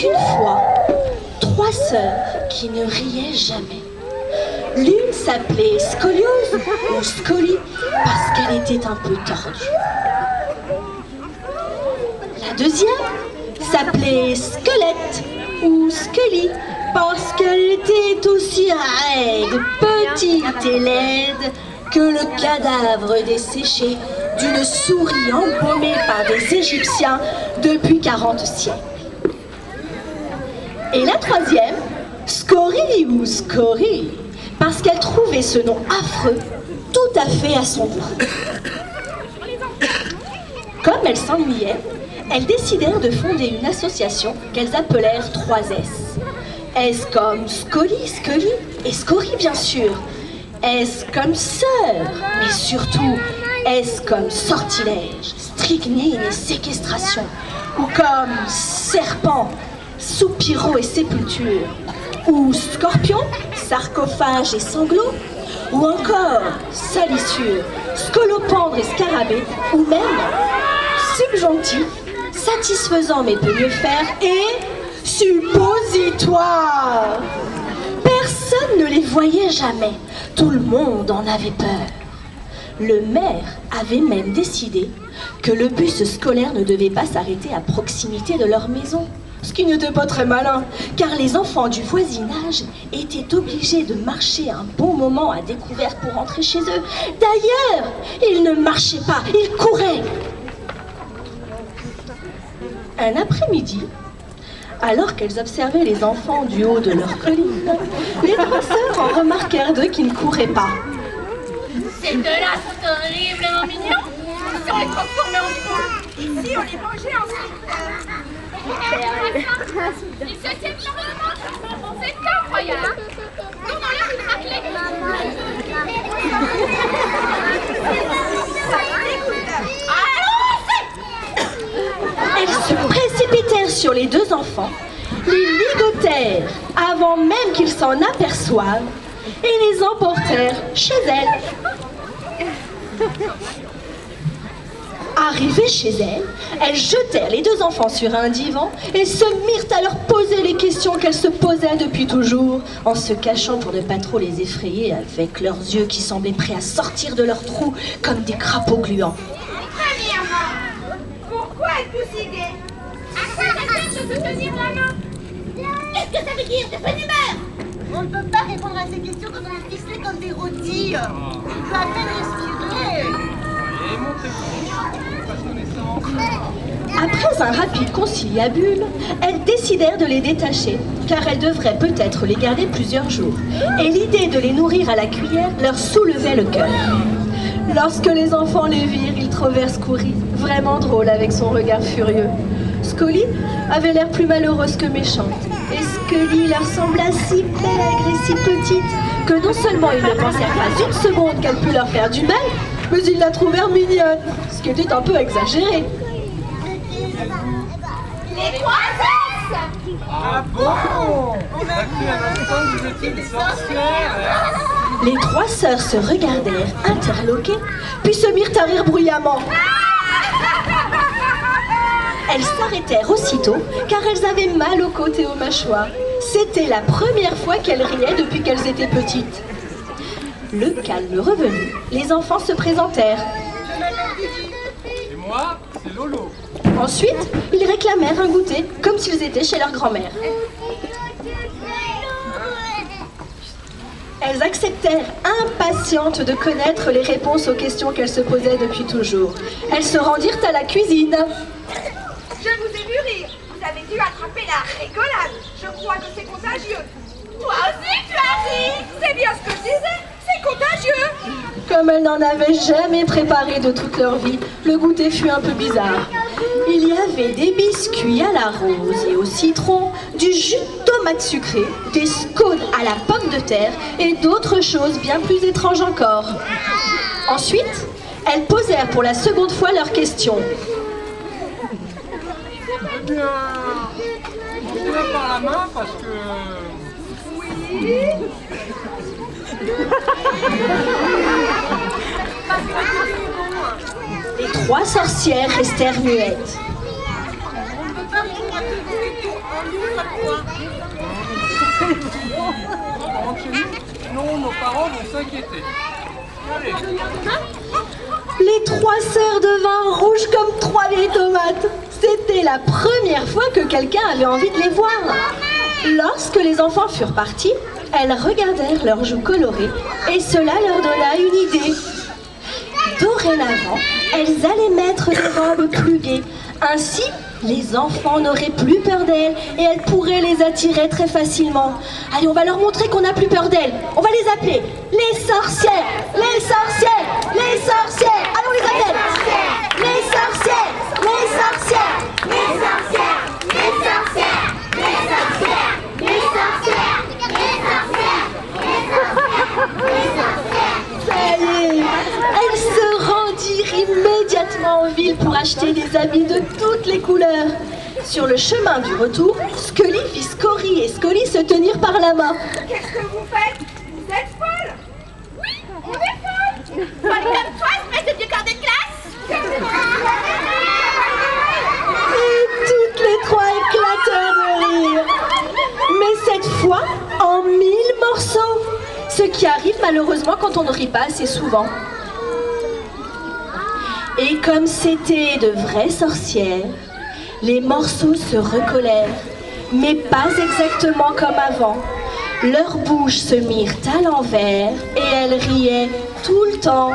une fois 3 sœurs qui ne riaient jamais. L'une s'appelait Scoliose ou Scolie parce qu'elle était un peu tordue. La deuxième s'appelait Squelette ou Scully parce qu'elle était aussi raide, petite et laide que le cadavre desséché d'une souris embaumée par des Égyptiens depuis 40 siècles. Et la troisième, Scorie ou Scorie, parce qu'elle trouvait ce nom affreux tout à fait à son goût. Comme elles s'ennuyaient, elles décidèrent de fonder une association qu'elles appelèrent 3S. S comme Scolie, Scully et Scorie bien sûr. S comme sœur, mais surtout S comme sortilège, strychnine et séquestration. Ou comme serpent, soupiraux et sépulture. Ou scorpion, sarcophage et sanglot. Ou encore salissure, scolopendre et scarabée. Ou même subjonctif, satisfaisant mais peut mieux faire, et suppositoire. Personne ne les voyait jamais. Tout le monde en avait peur. Le maire avait même décidé que le bus scolaire ne devait pas s'arrêter à proximité de leur maison. Ce qui n'était pas très malin, car les enfants du voisinage étaient obligés de marcher un bon moment à découvert pour rentrer chez eux. D'ailleurs, ils ne marchaient pas, ils couraient. Un après-midi, alors qu'elles observaient les enfants du haut de leur colline, les 3 sœurs en remarquèrent 2 qui ne couraient pas. Ces 2-là sont horriblement mignons. Ils sont les transformés en fous. Ici, on les mangeait ensuite. Ils se tiennent sur le ventre. C'est incroyable. Nous, on leur une raclée. Elles se précipitèrent sur les 2 enfants, les ligotèrent avant même qu'ils s'en aperçoivent et les emportèrent chez elles. Arrivées chez elles jetèrent les 2 enfants sur un divan et se mirent à leur poser les questions qu'elles se posaient depuis toujours, en se cachant pour ne pas trop les effrayer avec leurs yeux qui semblaient prêts à sortir de leurs trous comme des crapauds gluants. Premièrement, pourquoi êtes-vous si gai? À quoi ça sert de se tenir la main? Qu'est-ce que ça veut dire de bonne humeur? On ne peut pas répondre à ces questions quand on est ficelé comme des rôtis. On peut à peine respirer. Après un rapide conciliabule, elles décidèrent de les détacher, car elles devraient peut-être les garder plusieurs jours. Et l'idée de les nourrir à la cuillère leur soulevait le cœur. Lorsque les enfants les virent, ils trouvèrent Scorie vraiment drôle avec son regard furieux. Scolie avait l'air plus malheureuse que méchante, et Scully leur sembla si maigre et si petite que non seulement ils ne pensèrent pas une seconde qu'elle pût leur faire du mal, mais ils la trouvèrent mignonne, ce qui était un peu exagéré. Les 3S! Ah bon? On a cru à l'instant que vous étiez des sorcières. Les 3 sœurs se regardèrent interloquées, puis se mirent à rire bruyamment. Elles s'arrêtèrent aussitôt, car elles avaient mal aux côtes et aux mâchoires. C'était la première fois qu'elles riaient depuis qu'elles étaient petites. Le calme revenu, les enfants se présentèrent. Et moi, c'est Lolo. Ensuite, ils réclamèrent un goûter, comme s'ils étaient chez leur grand-mère. Elles acceptèrent, impatientes de connaître les réponses aux questions qu'elles se posaient depuis toujours. Elles se rendirent à la cuisine. Je vous ai vu rire. Vous avez dû attraper la rigolade. Je crois que c'est contagieux. Toi aussi, tu as ri. C'est bien ce que je disais. C'est contagieux. Comme elles n'en avaient jamais préparé de toute leur vie, le goûter fut un peu bizarre. Il y avait des biscuits à la rose et au citron, du jus de tomate sucrée, des scones à la pomme de terre et d'autres choses bien plus étranges encore. Ensuite, elles posèrent pour la seconde fois leurs questions. Eh bien, on se lave par la main parce que... Oui. Les 3 sorcières restèrent muettes. On ne peut pas répondre à toutes les questions en une. On rentre chez nous, sinon nos parents vont s'inquiéter. Allez. Les 3 sœurs devinrent rouges comme 3 vieilles tomates. C'était la première fois que quelqu'un avait envie de les voir. Lorsque les enfants furent partis, elles regardèrent leurs joues colorées et cela leur donna une idée. Dorénavant, elles allaient mettre des robes plus gaies. Ainsi, les enfants n'auraient plus peur d'elles et elles pourraient les attirer très facilement. Allez, on va leur montrer qu'on n'a plus peur d'elles. On va les appeler les sorcières, les sorcières, les sorcières. Allons, on les appelle. Les sorcières, les sorcières, les sorcières, les sorcières, les sorcières, les sorcières, les sorcières, les sorcières. Ça y est, elles se rendirent immédiatement en ville pour acheter des habits de toutes les couleurs. Sur le chemin du retour, Scully vit Scory et Scully se tenir par la main. Qu'est-ce que vous faites? Vous êtes folle? Oui, on est folle. Folle comme toi, espèce de vieux corps de classe. Et toutes les 3 éclatèrent de rire. Mais cette fois, en 1000 morceaux. Ce qui arrive malheureusement quand on ne rit pas assez souvent. Et comme c'était de vraies sorcières, les morceaux se recollèrent, mais pas exactement comme avant. Leurs bouches se mirent à l'envers et elles riaient tout le temps.